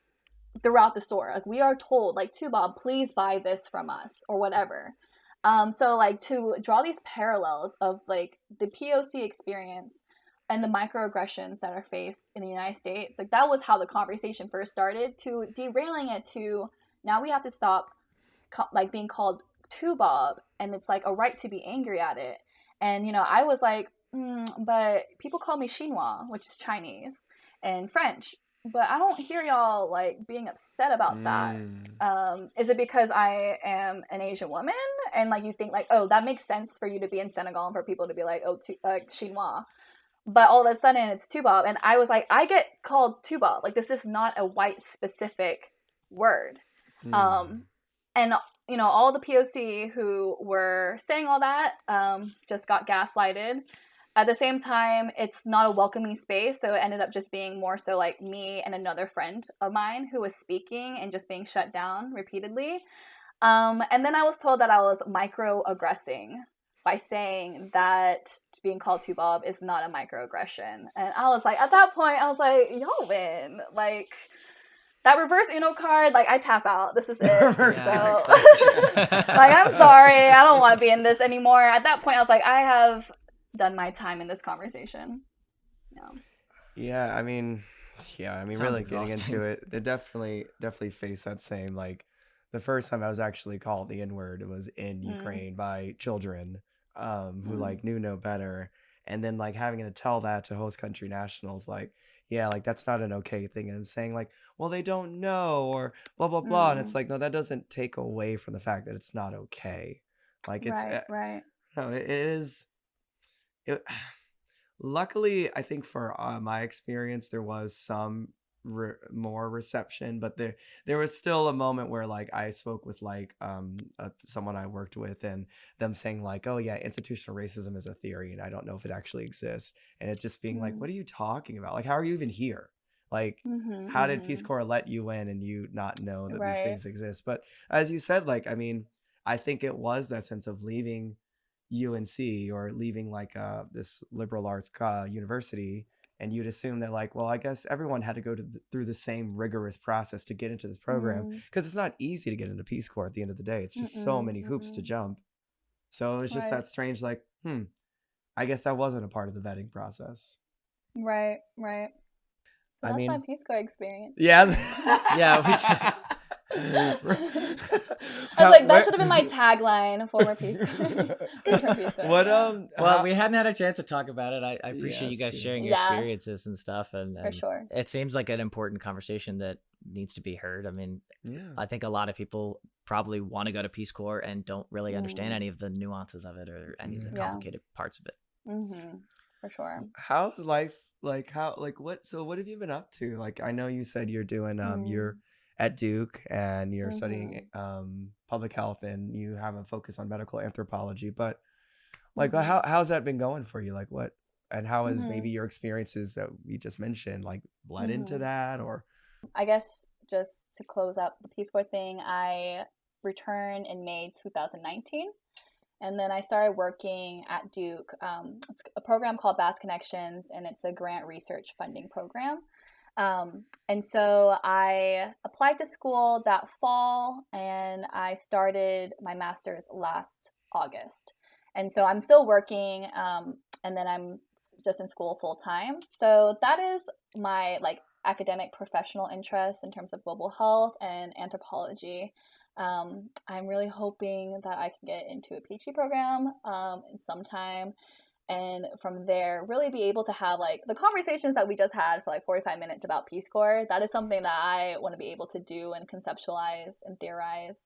throughout the store. Like we are told like, tubob, please buy this from us or whatever. So like to draw these parallels of like the POC experience and the microaggressions that are faced in the United States, like that was how the conversation first started, to derailing it to now we have to stop like being called tubob, and it's like a right to be angry at it. And I was like, but people call me Chinois, which is Chinese, and French, but I don't hear y'all like being upset about that. Is it because I am an Asian woman and like you think like, oh, that makes sense for you to be in Senegal and for people to be like, oh, Chinois? But all of a sudden it's tubob. And I was like, I get called tubob. Like, this is not a white specific word. And, all the POC who were saying all that just got gaslighted. At the same time, it's not a welcoming space. So it ended up just being more so like me and another friend of mine who was speaking and just being shut down repeatedly. And then I was told that I was microaggressing by saying that being called tubob is not a microaggression. And I was like, at that point, I was like, y'all win. Like, that reverse Uno card, like, I tap out. This is it. So, like, I'm sorry. I don't want to be in this anymore. At that point, I was like, I have done my time in this conversation. Yeah, I mean, really getting into it, they definitely face that same, like, the first time I was actually called the N-word was in Ukraine by children who like knew no better, and then like having to tell that to host country nationals, like, yeah, like that's not an okay thing, and I'm saying like, well, they don't know, or blah blah blah, and it's like, no, that doesn't take away from the fact that it's not okay. Like it's right. No, it is. Luckily, I think for my experience, there was some more reception, but there was still a moment where like I spoke with like someone I worked with, and them saying like, oh yeah, institutional racism is a theory and I don't know if it actually exists, and it just being like, what are you talking about? Like, how are you even here? Like, how did Peace Corps let you in and you not know that these things exist? But as you said, like, I mean, I think it was that sense of leaving UNC or leaving like this liberal arts university, and you'd assume that like, well, I guess everyone had to go through the same rigorous process to get into this program, because it's not easy to get into Peace Corps at the end of the day. It's just so many hoops to jump. So it was just that strange, like, I guess that wasn't a part of the vetting process. Right. So that's my Peace Corps experience. Yeah. Yeah. I was like, that should have been my tagline, former Peace Corps. Well, we hadn't had a chance to talk about it. I appreciate you guys sharing your experiences and stuff. And for sure. It seems like an important conversation that needs to be heard. I mean, I think a lot of people probably want to go to Peace Corps and don't really understand any of the nuances of it or any of the complicated parts of it. For sure. How's life? Like what have you been up to? Like, I know you said you're doing, you're at Duke and you're studying public health and you have a focus on medical anthropology, but like how's that been going for you? Like what, and how has maybe your experiences that we just mentioned like bled into that? Or I guess just to close out the Peace Corps thing, I returned in May 2019. And then I started working at Duke. It's a program called Connections, and it's a grant research funding program. And so I applied to school that fall, and I started my master's last August. And so I'm still working, and then I'm just in school full time. So that is my like academic professional interest in terms of global health and anthropology. I'm really hoping that I can get into a PhD program in some time, and from there really be able to have like the conversations that we just had for like 45 minutes about Peace Corps. That is something that I want to be able to do and conceptualize and theorize.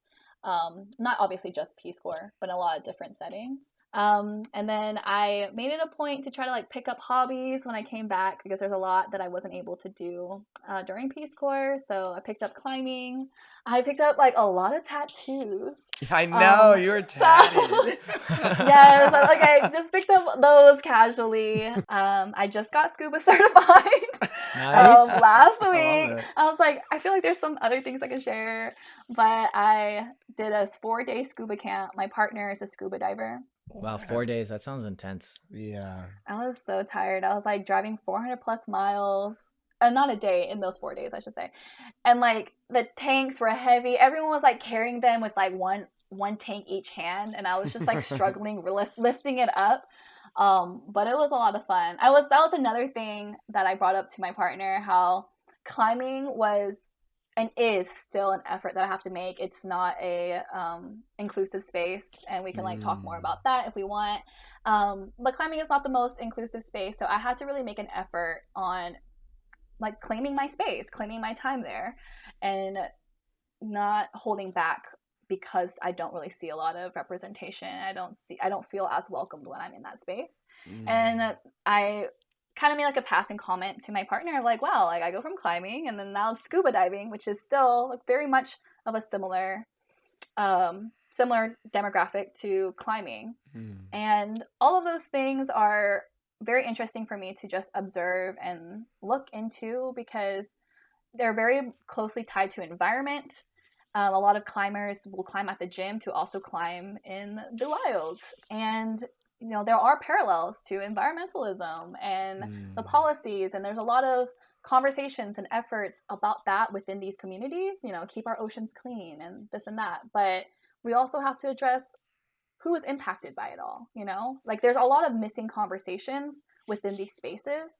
Not obviously just Peace Corps, but in a lot of different settings. And then I made it a point to try to like pick up hobbies when I came back, because there's a lot that I wasn't able to do during Peace Corps. So I picked up climbing. I picked up like a lot of tattoos. I know, you're tatted. Yes, like I just picked up those casually. I just got scuba certified last week. I was like, I feel like there's some other things I can share, but I did a 4-day scuba camp. My partner is a scuba diver. Wow, 4 days. That sounds intense. Yeah. I was so tired. I was like driving 400 plus miles. Not a day, in those 4 days, I should say. And like the tanks were heavy. Everyone was like carrying them with like one tank each hand, and I was just like struggling lifting it up. But it was a lot of fun. That was another thing that I brought up to my partner, how climbing was and is still an effort that I have to make. It's not a inclusive space, and we can like talk more about that if we want. But climbing is not the most inclusive space, so I had to really make an effort on like claiming my space, claiming my time there, and not holding back because I don't really see a lot of representation. I don't feel as welcomed when I'm in that space. And I kind of made like a passing comment to my partner, like, wow, like I go from climbing and then now scuba diving, which is still like very much of a similar demographic to climbing. And all of those things are very interesting for me to just observe and look into, because they're very closely tied to environment. A lot of climbers will climb at the gym to also climb in the wild. And, you know, there are parallels to environmentalism and the policies. And there's a lot of conversations and efforts about that within these communities, you know, keep our oceans clean and this and that. But we also have to address who is impacted by it all, you know? Like there's a lot of missing conversations within these spaces.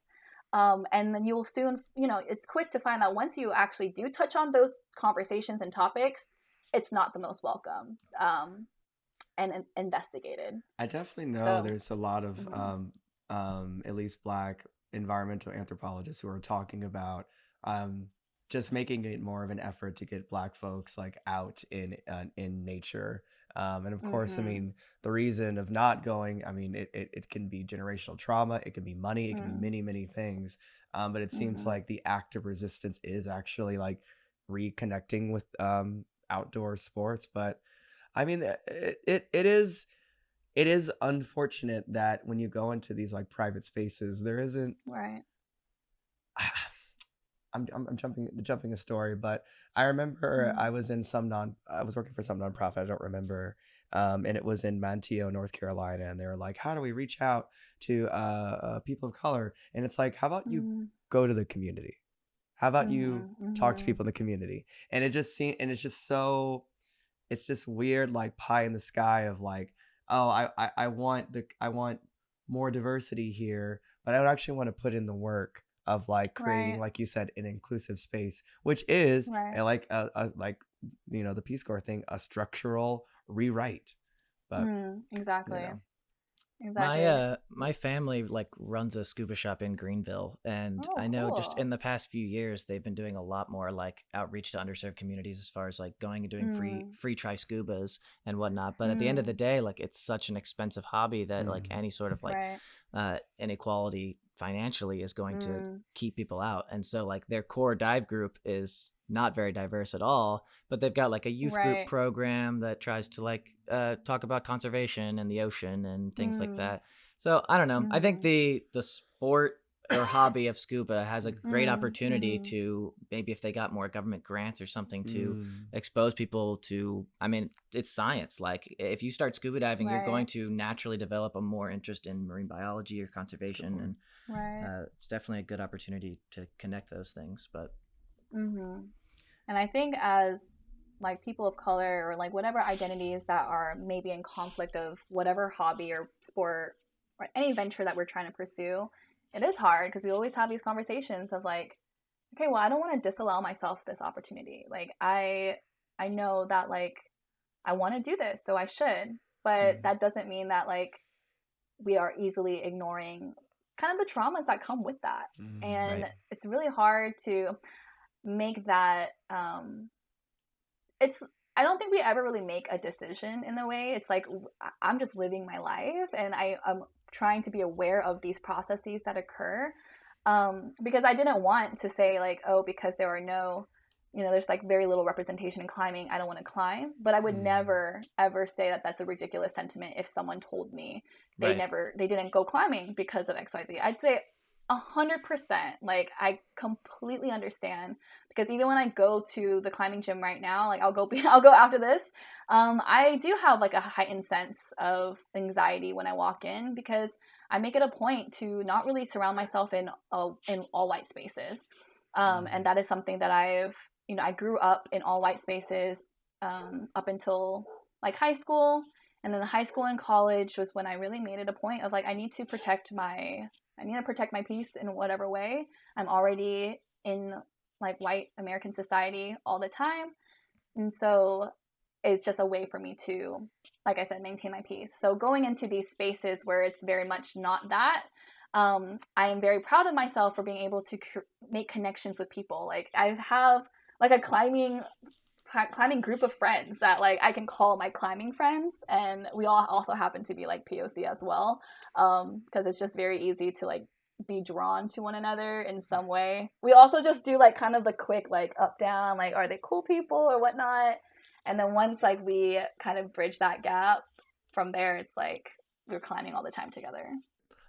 And then you'll soon, you know, it's quick to find that once you actually do touch on those conversations and topics, it's not the most welcome and investigated. I definitely know there's a lot of at least Black environmental anthropologists who are talking about just making it more of an effort to get Black folks like out in nature. And of course, I mean, the reason of not going, I mean, it can be generational trauma, it can be money, it can be many, many things. But it seems like the act of resistance is actually like reconnecting with outdoor sports. But I mean, it is unfortunate that when you go into these like private spaces, there isn't. Right. I'm jumping a story, but I remember I was working for some nonprofit, I don't remember, and it was in Manteo, North Carolina, and they were like, how do we reach out to people of color? And it's like, how about you go to the community? How about you talk to people in the community? And it just seemed, and it's just so, it's just weird, like pie in the sky of like, oh, I want more diversity here, but I don't actually want to put in the work of like creating, like you said, an inclusive space, which is like you know, the Peace Corps thing, a structural rewrite. But exactly. You know. Exactly. My family like runs a scuba shop in Greenville, and I know just in the past few years they've been doing a lot more like outreach to underserved communities as far as like going and doing free try scubas and whatnot. But at the end of the day, like it's such an expensive hobby that like any sort of like inequality financially is going to keep people out. And so like their core dive group is not very diverse at all, but they've got like a youth group program that tries to like talk about conservation and the ocean and things like that. So I don't know. I think the sport or hobby of scuba has a great opportunity to maybe, if they got more government grants or something, to expose people to, I mean, it's science. Like if you start scuba diving, you're going to naturally develop a more interest in marine biology or conservation, and it's definitely a good opportunity to connect those things. But and I think as like people of color, or like whatever identities that are maybe in conflict of whatever hobby or sport or any venture that we're trying to pursue, it is hard because we always have these conversations of like, okay, well, I don't want to disallow myself this opportunity. Like I know that like I want to do this, so I should, but that doesn't mean that like we are easily ignoring kind of the traumas that come with that. And it's really hard to make that I don't think we ever really make a decision in a way. It's like I'm just living my life, and I'm trying to be aware of these processes that occur, because I didn't want to say like, oh, because there are no, you know, there's like very little representation in climbing, I don't want to climb. But I would never ever say that that's a ridiculous sentiment if someone told me they didn't go climbing because of XYZ. I'd say 100%. Like I completely understand, because even when I go to the climbing gym right now, like I'll go after this, I do have like a heightened sense of anxiety when I walk in, because I make it a point to not really surround myself in all white spaces, and that is something that I grew up in all white spaces up until like high school, and then the high school and college was when I really made it a point of like I need to protect my peace in whatever way. I'm already in like white American society all the time. And so it's just a way for me to, like I said, maintain my peace. So going into these spaces where it's very much not that, I am very proud of myself for being able to make connections with people. Like I have like a climbing group of friends that like I can call my climbing friends, and we all also happen to be like POC as well, because it's just very easy to like be drawn to one another in some way. We also just do like kind of the quick like up down, like are they cool people or whatnot, and then once like we kind of bridge that gap, from there it's like we're climbing all the time together.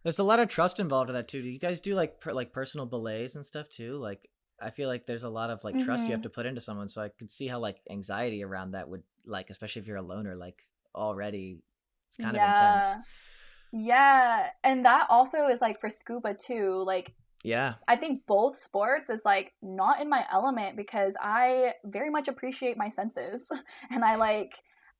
There's a lot of trust involved in that too. Do you guys do like personal belays and stuff too? Like I feel like there's a lot of like trust you have to put into someone, so I could see how like anxiety around that would, like, especially if you're a loner, like already it's kind of intense. Yeah, and that also is like for scuba too. Like, I think both sports is like not in my element, because I very much appreciate my senses, and I like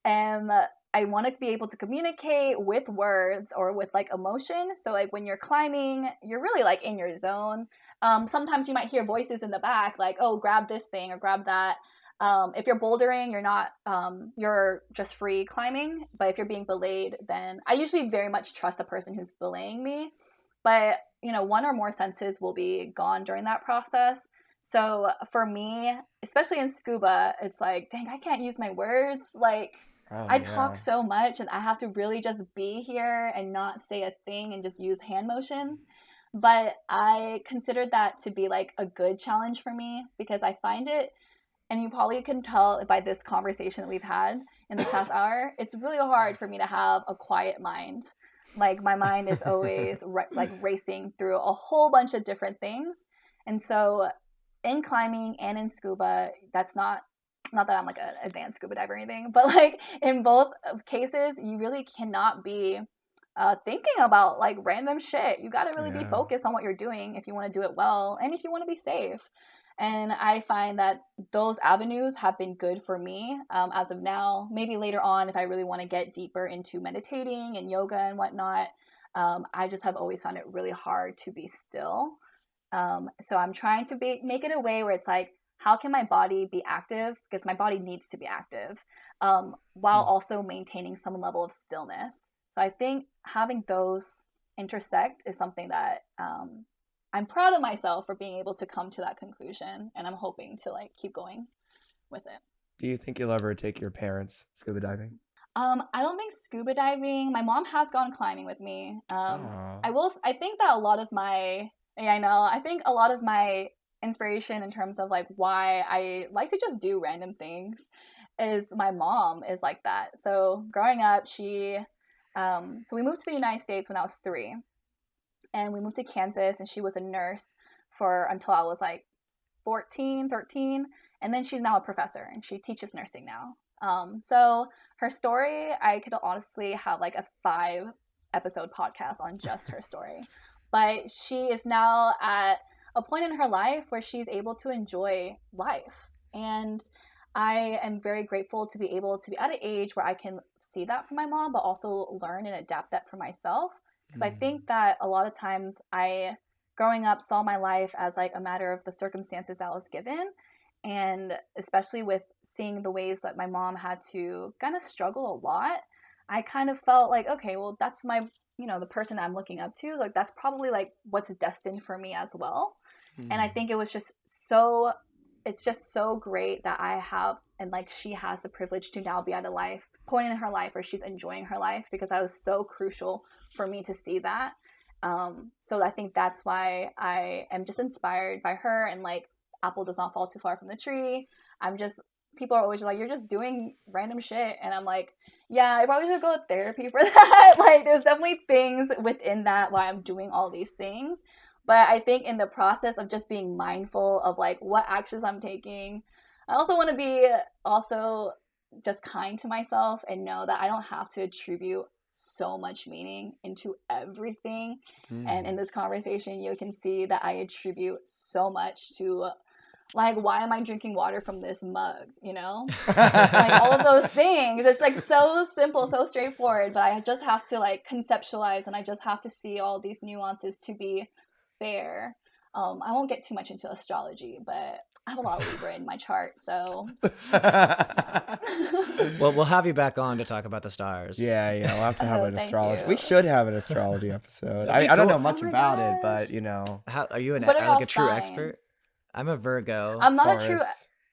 I want to be able to communicate with words or with like emotion. So like when you're climbing, you're really like in your zone. Sometimes you might hear voices in the back like, oh, grab this thing or grab that. If you're bouldering, you're not, you're just free climbing. But if you're being belayed, then I usually very much trust the person who's belaying me. But, you know, one or more senses will be gone during that process. So for me, especially in scuba, it's like, dang, I can't use my words. Like, I talk so much, and I have to really just be here and not say a thing and just use hand motions. But I consider that to be like a good challenge for me, because I find it, and you probably can tell by this conversation that we've had in this past hour, it's really hard for me to have a quiet mind. Like my mind is always like racing through a whole bunch of different things. And so in climbing and in scuba, that's not not that I'm like an advanced scuba diver or anything, but like in both cases, you really cannot be thinking about like random shit. You got to really be focused on what you're doing if you want to do it well and if you want to be safe. And I find that those avenues have been good for me as of now. Maybe later on, if I really want to get deeper into meditating and yoga and whatnot, I just have always found it really hard to be still. So I'm trying to make it a way where it's like, how can my body be active? Because my body needs to be active while also maintaining some level of stillness. So I think having those intersect is something that I'm proud of myself for being able to come to that conclusion, and I'm hoping to like keep going with it. Do you think you'll ever take your parents scuba diving? I don't think scuba diving. My mom has gone climbing with me. I think that a lot of my inspiration in terms of like why I like to just do random things is my mom is like that. So growing up, so we moved to the United States when I was 3. And we moved to Kansas, and she was a nurse until I was like 14, 13. And then she's now a professor, and she teaches nursing now. So her story, I could honestly have like a 5-episode podcast on just her story. But she is now at a point in her life where she's able to enjoy life. And I am very grateful to be able to be at an age where I can see that from my mom, but also learn and adapt that for myself. Because I think that a lot of times growing up, saw my life as like a matter of the circumstances I was given. And especially with seeing the ways that my mom had to kind of struggle a lot, I kind of felt like, okay, well, that's my, the person I'm looking up to. Like, that's probably like what's destined for me as well. And I think it's just so great that I have, and like she has the privilege to now be at a point in her life where she's enjoying her life, because that was so crucial for me to see that. So I think that's why I am just inspired by her, and like apple does not fall too far from the tree. People are always like, you're just doing random shit. And I'm like, yeah, I probably should go to therapy for that. Like there's definitely things within that why I'm doing all these things. But I think in the process of just being mindful of like what actions I'm taking, I also want to be also just kind to myself and know that I don't have to attribute so much meaning into everything. And in this conversation, you can see that I attribute so much to like, why am I drinking water from this mug? Like all of those things. It's like so simple, so straightforward, but I just have to like conceptualize, and I just have to see all these nuances to be fair. I won't get too much into astrology, but I have a lot of Libra in my chart, so. Well, we'll have you back on to talk about the stars. Yeah, we'll have to have an astrology. You. We should have an astrology episode. I don't know much about it, but How are you What are like y'all a true signs? expert? I'm a Virgo. I'm not Taurus. a true.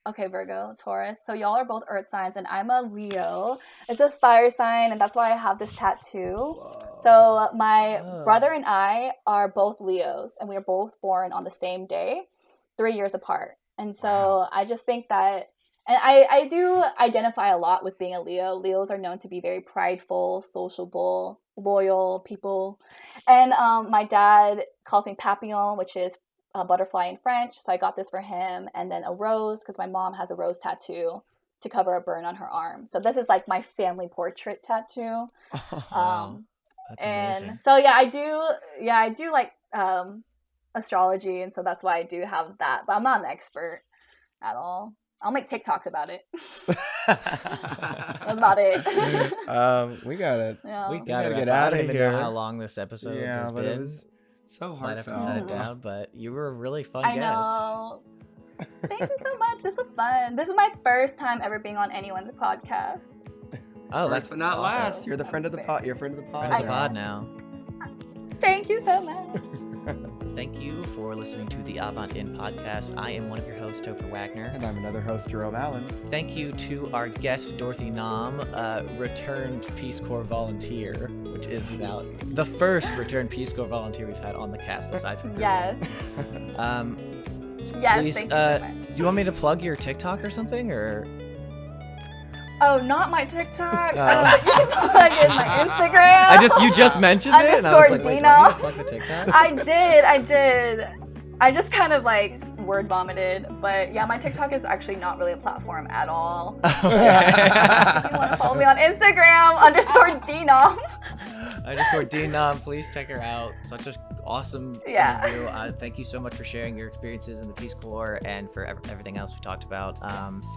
Okay, Virgo, Taurus. So y'all are both earth signs, and I'm a Leo. It's a fire sign, and that's why I have this tattoo. Whoa. So my brother and I are both Leos, and we are both born on the same day, 3 years apart. And so I just think that, and I do identify a lot with being a Leo. Leos are known to be very prideful, sociable, loyal people. And my dad calls me Papillon, which is a butterfly in French. So I got this for him. And then a rose, because my mom has a rose tattoo to cover a burn on her arm. So this is like my family portrait tattoo. Wow. That's amazing. And so I do like astrology, and so that's why I do have that, but I'm not an expert at all. I'll make TikToks about it. That's about it. We gotta get out of I don't even here. know how long this episode has but been. it was so Might have to heartfelt. cut it down, but you were a really fun I guest. know. Thank you so much. This was fun. This is my first time ever being on anyone's podcast. Oh, First but not awesome. last. You're the friend of the pod. You're friend of the pod. Friend of the pod now. Thank you so much. Thank you for listening to the Avant In podcast. I am one of your hosts, Topher Wagner. And I'm another host, Jerome Allen. Thank you to our guest, Dorothy Nam, returned Peace Corps volunteer, which is now the first returned Peace Corps volunteer we've had on the cast, aside from Yes. Yes, please, thank you so much. do you want me to plug your TikTok or something, or? Oh, not my TikTok. But you can plug in my Instagram. You just mentioned it, and I was like, wait, do I need to plug the TikTok? I did. I just kind of like word vomited. But yeah, my TikTok is actually not really a platform at all. Okay. If you want to follow me on Instagram, _DNam. _DNam, please check her out. Such an awesome interview. Thank you so much for sharing your experiences in the Peace Corps and for everything else we talked about.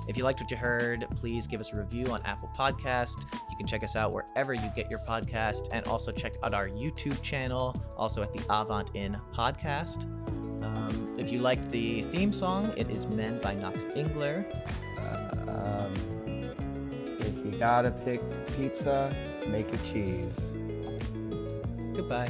If you liked what you heard, please give us a review on Apple Podcast. You can check us out wherever you get your podcast, and also check out our YouTube channel, also at the Avant in podcast. If you liked the theme song, it is Men by Knox Engler. If you gotta pick pizza, make it cheese. Goodbye.